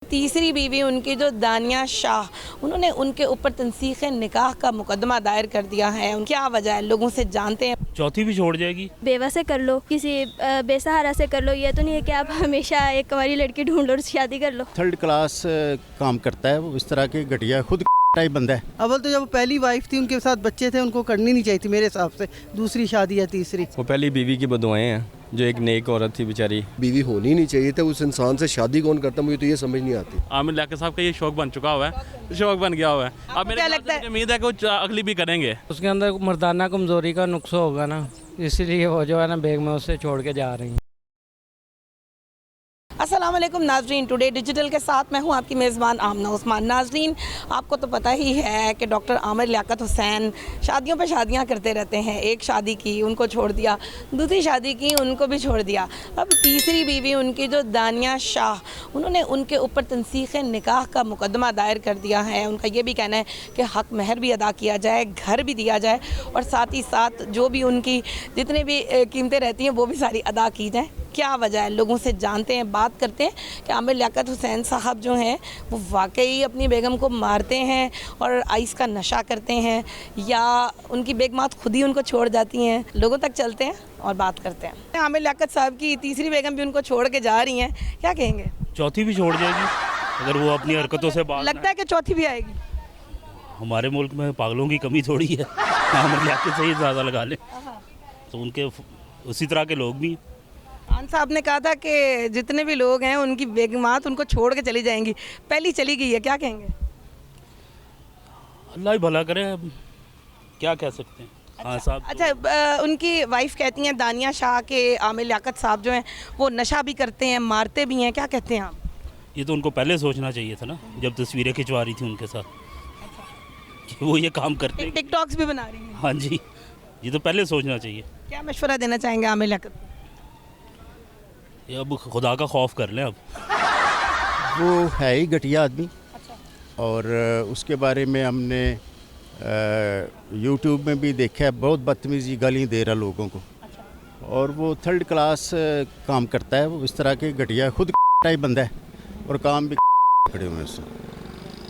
तीसरी बीवी उनकी जो दानिया शाह, उन्होंने उनके ऊपर तंसीख निकाह का मुकदमा दायर कर दिया है। क्या वजह है, लोगों से जानते हैं। चौथी भी छोड़ जाएगी। बेवा से कर लो, किसी बेसहारा से कर लो, ये तो नहीं है कि आप हमेशा एक कुंवारी लड़की ढूंढ लो और शादी कर लो। थर्ड क्लास काम करता है वो, इस तरह के घटिया खुद टाइप बंदा है। अव्वल तो जब पहली वाइफ थी उनके साथ बच्चे थे, उनको करनी नहीं चाहिए थी मेरे हिसाब से। दूसरी शादी या तीसरी, वो पहली बीवी की बदुआएं हैं, जो एक नेक औरत थी बेचारी। बीवी होनी नहीं चाहिए था, उस इंसान से शादी कौन करता, मुझे तो ये समझ नहीं आती। आमिर लियाकत साहब का ये शौक बन चुका हुआ है, शौक बन गया हुआ है। अब मेरे क्या लगता है? उम्मीद है कि वो अगली भी करेंगे। उसके अंदर मर्दाना कमज़ोरी का नुक्स होगा ना, इसलिए वो जो है ना बेग में उससे छोड़ के जा रही हैं। अस्सलाम वालेकुम नाजरीन, टुडे डिजिटल के साथ मैं हूं आपकी मेज़बान आमना उस्मान। नाजरीन, आपको तो पता ही है कि डॉक्टर आमिर लियाकत हुसैन शादियों पे शादियां करते रहते हैं। एक शादी की, उनको छोड़ दिया, दूसरी शादी की, उनको भी छोड़ दिया। अब तीसरी बीवी उनकी जो दानिया शाह, उन्होंने उनके ऊपर तंसीख निकाह का मुकदमा दायर कर दिया है। उनका ये भी कहना है कि हक महर भी अदा किया जाए, घर भी दिया जाए और साथ ही साथ जो भी उनकी जितने भी कीमतें रहती हैं वो भी सारी अदा की जाए। क्या वजह है, लोगों से जानते हैं, बात करते हैं कि आमिर लियाकत हुसैन साहब जो हैं वो वाकई अपनी बेगम को मारते हैं और आइस का नशा करते हैं, या उनकी बेगमात खुद ही उनको छोड़ जाती हैं। लोगों तक चलते हैं और बात करते हैं। आमिर लियाकत साहब की तीसरी बेगम भी उनको छोड़ के जा रही हैं, क्या कहेंगे? चौथी भी छोड़ जाएगी अगर वो अपनी हरकतों से बात। लगता है कि चौथी भी आएगी। हमारे मुल्क में पागलों की कमी थोड़ी है। आमिर लियाकत से ही ज़्यादा लगा ले तो उनके उसी तरह के लोग भी। खान साहब ने कहा था कि जितने भी लोग हैं उनकी बेगमात उनको छोड़ के चली जाएंगी, पहली चली गई है, क्या कहेंगे? अल्लाह ही भला करे, अब क्या कह सकते हैं। हाँ साहब। अच्छा, उनकी वाइफ कहती हैं दानिया शाह के आमिर लियाकत साहब जो हैं वो नशा भी करते हैं, मारते भी हैं, क्या कहते हैं आप? ये तो उनको पहले सोचना चाहिए था ना, जब तस्वीरें खिंचवा रही थी उनके साथ कि वो ये काम करते हैं। टिकटॉक्स भी बना रही हैं। हाँ जी, ये तो पहले सोचना चाहिए। क्या मशवरा देना चाहेंगे आमिर लियाकत को? ये अब खुदा का खौफ कर लें। अब वो है ही घटिया आदमी। और उसके बारे में हमने यूट्यूब में भी देखा है, बहुत बदतमीजी गाली दे रहा लोगों को। और वो थर्ड क्लास काम करता है वो, इस तरह के घटिया खुद टाइप बंदा है और काम भी खड़े हुए उससे,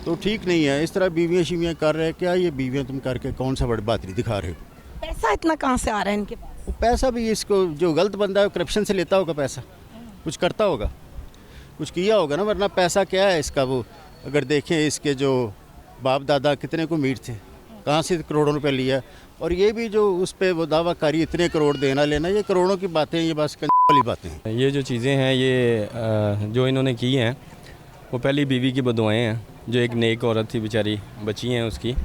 तो ठीक नहीं है। इस तरह बीवियाँ शीवियाँ कर रहे हैं, क्या ये बीवियाँ तुम करके कौन सा बड़ी बात नहीं दिखा रहे हो? पैसा इतना कहाँ से आ रहा है इनके पास? वो पैसा भी इसको, जो गलत बंदा है करप्शन से लेता होगा पैसा, कुछ करता होगा, कुछ किया होगा ना, वरना पैसा क्या है इसका? वो अगर देखें इसके जो बाप दादा कितने को मीट थे, कहाँ से करोड़ों रुपए लिया। और ये भी जो उस पर वो दावा कारी इतने करोड़ देना लेना, ये करोड़ों की बातें, ये बस वाली बातें हैं। ये जो चीज़ें हैं ये जो इन्होंने की हैं वो पहली बीवी की बदुआएं हैं, जो एक नेक औरत थी बेचारी, बची हैं उसकी।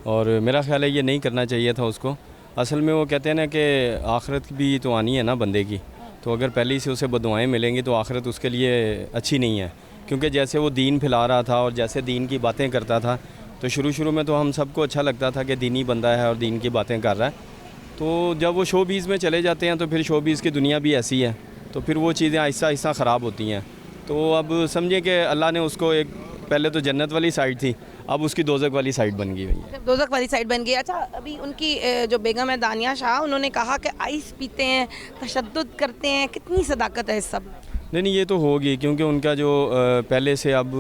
और मेरा ख्याल है ये नहीं करना चाहिए था उसको। असल में वो कहते हैं ना कि आखिरत भी तो आनी है ना बंदे की, तो अगर पहले से उसे बदुआएं मिलेंगी तो आखिरत उसके लिए अच्छी नहीं है। क्योंकि जैसे वो दीन फैला रहा था और जैसे दीन की बातें करता था, तो शुरू में तो हम सबको अच्छा लगता था कि दीनी बंदा है और दीन की बातें कर रहा है। तो जब वो शोबीज़ में चले जाते हैं तो फिर शोबीज़ की दुनिया भी ऐसी है, तो फिर वो चीज़ें आहिस्ता आहिस्ता ख़राब होती हैं। तो अब समझिए कि अल्लाह ने उसको एक, पहले तो जन्नत वाली साइड थी, अब उसकी दोज़ख वाली साइड बन गई है। दोज़ख वाली साइड बन गई। अच्छा, अभी उनकी जो बेगम है दानिया शाह, उन्होंने कहा कि आइस पीते हैं, तशद्दुद करते हैं, कितनी सदाकत है इस सब में? नहीं, ये तो होगी, क्योंकि उनका जो पहले से अब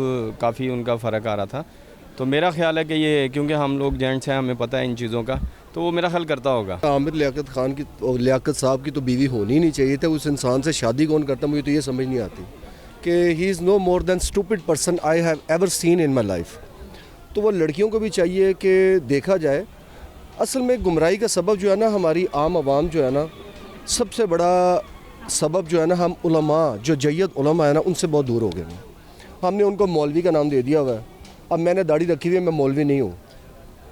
काफ़ी उनका फ़र्क आ रहा था। तो मेरा ख्याल है कि ये, क्योंकि हम लोग जेंट्स हैं, हमें पता है इन चीज़ों का, तो वो मेरा ख्याल करता होगा। आमिर लियाकत खान की और लियाकत साहब की तो बीवी होनी नहीं चाहिए था, उस इंसान से शादी कौन करता, मुझे तो ये समझ नहीं आती कि he is no more than stupid person I have ever seen in my life. तो वो लड़कियों को भी चाहिए कि देखा जाए, असल में गुमराही का सबब जो है ना, हमारी आम आवाम जो है ना, सबसे बड़ा सबब जो है ना, हम उलमा, जो जय्यद उलमा है ना, उनसे बहुत दूर हो गए हैं। हमने उनको मौलवी का नाम दे दिया हुआ है। अब मैंने दाढ़ी रखी हुई है, मैं मौलवी नहीं हूँ,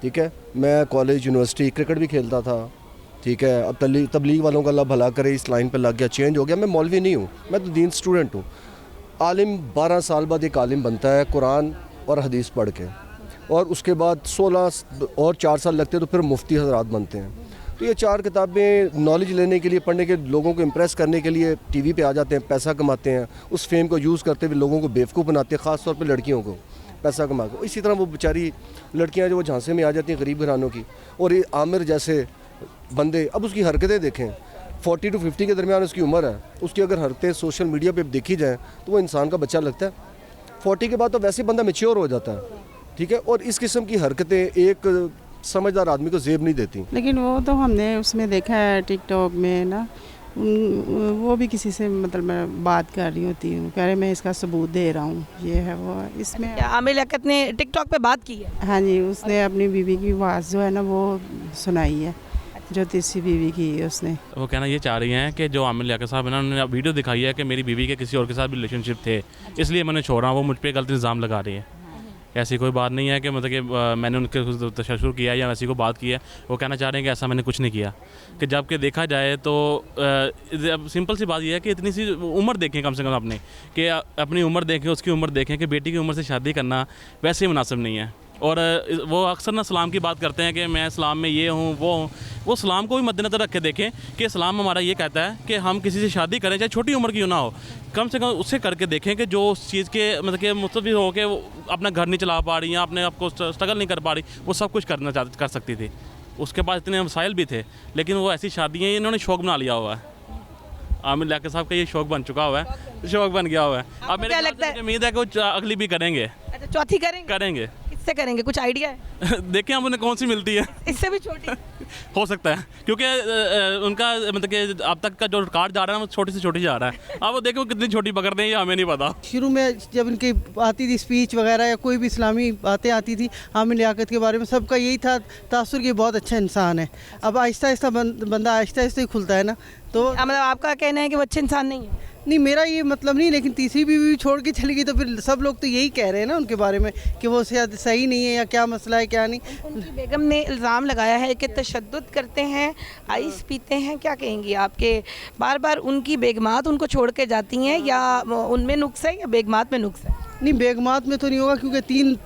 ठीक है। मैं कॉलेज यूनिवर्सिटी क्रिकेट भी खेलता था, ठीक है। अब तबलीग वालों का अल्लाह भला करे, इस लाइन पर लग गया, चेंज हो गया। मैं मौलवी नहीं हूँ, मैं तो दीन स्टूडेंट हूँ। आलिम 12 साल बाद एक आलिम बनता है कुरान और हदीस पढ़ के, और उसके बाद 16 और 4 साल लगते हैं तो फिर मुफ्ती हजरात बनते हैं। तो ये 4 किताबें नॉलेज लेने के लिए, पढ़ने के, लोगों को इम्प्रेस करने के लिए टीवी पे आ जाते हैं, पैसा कमाते हैं, उस फेम को यूज़ करते हुए लोगों को बेवकूफ़ बनाते हैं, ख़ास तौर पे लड़कियों को पैसा कमा के। इसी तरह वो बेचारी लड़कियां जो वो झांसे में आ जाती हैं गरीब घरानों की। और ये आमिर जैसे बंदे, अब उसकी हरकतें देखें, 40 to 50 के दरमियान उसकी उम्र है, उसकी अगर हरकतें सोशल मीडिया पे देखी जाएँ तो वो इंसान का बच्चा लगता है। 40 के बाद तो वैसे बंदा मैच्योर हो जाता है, ठीक है। और इस किस्म की हरकतें एक समझदार आदमी को जेब नहीं देती। लेकिन वो तो हमने उसमें देखा है टिकटॉक में ना, वो भी किसी से मतलब मैं बात कर रही होती हूँ, कह रहे मैं इसका सबूत दे रहा हूँ, ये है वो है। इसमें क्या आमिर लियाकत ने टिकटॉक पे बात की है? हाँ जी, उसने अपनी बीवी की आवाज़ जो है ना वो सुनाई है, जो तीसरी बीवी की है उसने। वो कहना ये चाह रही हैं कि जो आमिर लियाकत साहब है ना, उन्होंने वीडियो दिखाई है कि मेरी बीवी के किसी और के साथ भी रिलेशनशिप थे, इसलिए मैंने छोड़ा। वो मुझ पर गलत इल्ज़ाम लगा रही है। ऐसी कोई बात नहीं है कि मतलब कि मैंने उनके तशद्दुद किया या ऐसी कोई बात की है। वो कहना चाह रहे हैं कि ऐसा मैंने कुछ नहीं किया। कि जबकि देखा जाए तो सिंपल सी बात यह है कि इतनी सी उम्र देखें कम से कम अपने, कि अपनी उम्र देखें, उसकी उम्र देखें, कि बेटी की उम्र से शादी करना वैसे ही मुनासिब नहीं है। और वो अक्सर ना इस्लाम की बात करते हैं कि मैं इस्लाम में ये हूँ वो हूँ। वो इस्लाम को भी मद्देनज़र रख के देखें कि इस्लाम हमारा ये कहता है कि हम किसी से शादी करें, चाहे छोटी उम्र की ना हो, कम से कम उससे करके देखें कि जो उस चीज़ के मतलब कि मुस्तफ़ी हो के अपना घर नहीं चला पा रही या अपने आपको स्ट्रगल नहीं कर पा रही, वो सब कुछ कर सकती थी। उसके पास इतने मसाइल भी थे, लेकिन वो ऐसी शादियाँ इन्होंने शौक़ बना लिया हुआ है। आमिर लियाकत साहब का ये शौक़ बन चुका हुआ है, शौक़ बन गया हुआ है। अब मेरे लगता है उम्मीद है कि वो अगली भी करेंगे। अच्छा, चौथी करेंगे। किससे करेंगे, कुछ आइडिया है? देखें हम उन्हें कौन सी मिलती है। इससे भी छोटी हो सकता है, क्योंकि उनका मतलब कि अब तक का जो रिकॉर्ड जा रहा है वो छोटी से छोटी जा रहा है। अब वो देखो कितनी छोटी पकड़ते हैं, ये हमें नहीं पता। शुरू में जब इनकी आती थी स्पीच वगैरह या कोई भी इस्लामी बातें आती थी आमिर लियाकत के बारे में, सबका यही था तासुर कि बहुत अच्छा इंसान है। अब आहिस्ता आहिस्ता बंदा आहिस्ता आहिस्ता ही खुलता है ना, तो मतलब आपका कहना है कि वो अच्छे इंसान नहीं है? नहीं, मेरा ये मतलब नहीं, लेकिन तीसरी बीवी छोड़ के चली गई तो फिर सब लोग तो यही कह रहे हैं ना उनके बारे में कि वो शायद सही नहीं है या क्या मसला है क्या नहीं। उनकी बेगम ने इल्ज़ाम लगाया है कि तशद्दुद करते हैं, आइस पीते हैं। क्या कहेंगी आपके बार बार उनकी बेगमात उनको छोड़ के जाती हैं, या उनमें नुक्स है या बेगमात में नुक्स है? नहीं, बेगमात में तो नहीं होगा, क्योंकि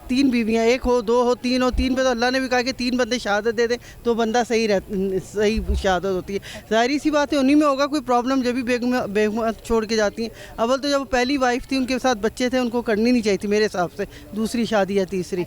तीन बीवियाँ, एक हो, दो हो, तीन हो। तीन पे तो अल्लाह ने भी कहा कि 3 बंदे शहादत दे दें तो बंदा सही शहादत होती है। ज़ाहिर सी बात है उन्हीं में होगा कोई प्रॉब्लम जब भी बेगमात छोड़ के जाती हैं। अव्वल तो जब वो पहली वाइफ थी उनके साथ बच्चे थे, उनको करनी नहीं चाहिए थी मेरे हिसाब से दूसरी शादी या तीसरी।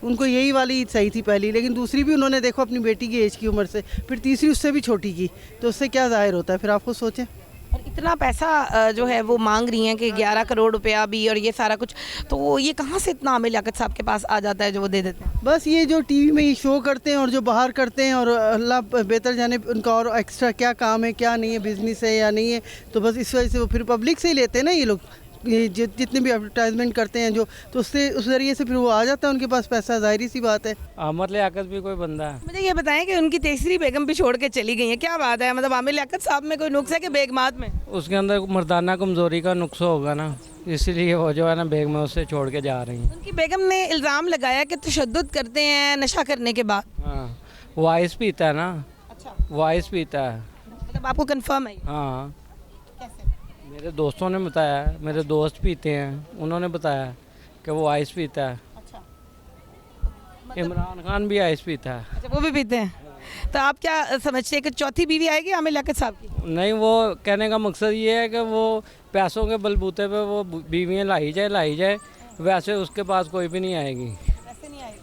उनको यही वाली सही थी पहली, लेकिन दूसरी भी उन्होंने देखो अपनी बेटी की एज की उम्र से, फिर तीसरी उससे भी छोटी की, तो उससे क्या ज़ाहिर होता है? फिर आप खुद सोचें। और इतना पैसा जो है वो मांग रही हैं कि 11 करोड़ रुपया भी और ये सारा कुछ, तो ये कहाँ से इतना आमिर लियाकत साहब के पास आ जाता है जो वो दे देते हैं? बस ये जो टीवी में ये शो करते हैं और जो बाहर करते हैं, और अल्लाह बेहतर जाने उनका और एक्स्ट्रा क्या काम है क्या नहीं है, बिजनेस है या नहीं है, तो बस इस वजह से वो फिर पब्लिक से ही लेते हैं ना ये लोग। ये जितने भी एडवर्टाइजमेंट करते हैं जो, तो उससे उस ज़रिए से फिर वो आ जाता है उनके पास पैसा, ज़ाहिर सी बात है। आमिर लियाकत भी कोई बंदा है। मुझे ये बताएं कि उनकी तीसरी बेगम भी छोड़ के चली गई है, क्या बात है? मतलब आमिर लियाकत साहब में कोई नुक्स है कि बेगमात में? उसके अंदर मर्दाना कमज़ोरी का नुक्स होगा ना, इसीलिए वो जो है ना बेगम उससे छोड़ के जा रही हैं। उनकी बेगम ने इल्ज़ाम लगाया कि तशद्दुद करते हैं नशा करने के बाद। हाँ, वो आइस पीता है ना। अच्छा, वो आइस पीता है। मतलब आपको कंफर्म है? हाँ, मेरे दोस्तों ने बताया, मेरे दोस्त पीते हैं, उन्होंने बताया कि वो आइस पीता है। अच्छा, इमरान खान भी आइस पीता है। अच्छा, वो भी पीते हैं। तो आप क्या समझते हैं कि चौथी बीवी आएगी आमिर लियाकत साहब की? नहीं, वो कहने का मकसद ये है कि वो पैसों के बलबूते पे वो बीवियाँ लाई जाए, वैसे उसके पास कोई भी नहीं आएगी। वैसे नहीं आएगी,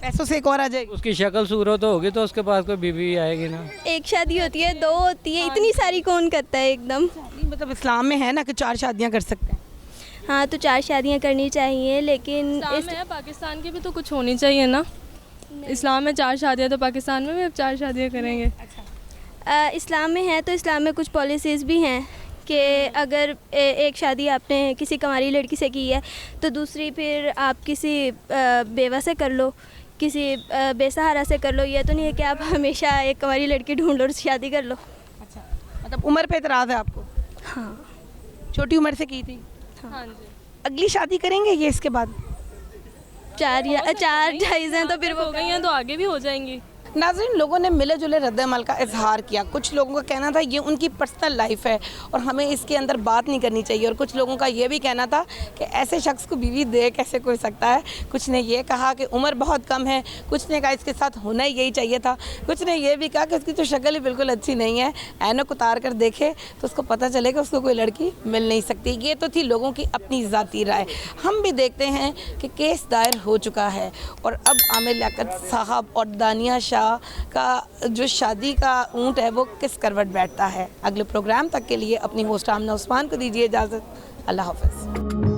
पैसों से एक और आ जाएगी। उसकी शक्ल सूरत होगी तो उसके पास कोई बीवी आएगी ना। एक शादी होती है, 2 होती है, इतनी सारी कौन करता है एकदम? मतलब इस्लाम में है ना कि 4 शादियां कर सकते हैं। हाँ, तो 4 शादियाँ करनी चाहिए, लेकिन पाकिस्तान की भी तो कुछ होनी चाहिए ना। इस्लाम में 4 शादियाँ, तो पाकिस्तान में भी अब 4 शादियाँ करेंगे। इस्लाम में है तो इस्लाम में कुछ पॉलिसीज़ भी हैं कि अगर एक शादी आपने किसी कुंवारी लड़की से की है तो दूसरी फिर आप किसी बेवा से कर लो, किसी बेसहारा से कर लो। ये तो नहीं है कि आप हमेशा एक कुंवारी लड़की ढूंढ लो और शादी कर लो। अच्छा, मतलब उम्र पे इतराज़ है आपको? हाँ, छोटी उम्र से की थी। हाँ जी। अगली शादी करेंगे ये इसके बाद? 4 जायज़ हैं तो फिर हो गई हैं तो आगे भी हो जाएंगी। नाज़रीन, लोगों ने मिले जुले रद्द-ए-अमल का इजहार किया। कुछ लोगों का कहना था ये उनकी पर्सनल लाइफ है और हमें इसके अंदर बात नहीं करनी चाहिए, और कुछ लोगों का ये भी कहना था कि ऐसे शख्स को बीवी दे कैसे कोई सकता है। कुछ ने ये कहा कि उम्र बहुत कम है, कुछ ने कहा इसके साथ होना ही यही चाहिए था, कुछ ने ये भी कहा कि उसकी तो शक्ल ही बिल्कुल अच्छी नहीं है, ऐनक उतार कर देखे तो उसको पता चले कि उसको कोई लड़की मिल नहीं सकती। ये तो थी लोगों की अपनी ज़ाती राय। हम भी देखते हैं कि केस दायर हो चुका है और अब आमिर लियाकत साहब और दानिया शाह का जो शादी का ऊँट है वो किस करवट बैठता है। अगले प्रोग्राम तक के लिए अपनी होस्ट आमना उस्मान को दीजिए इजाज़त। अल्लाह हाफ़िज़।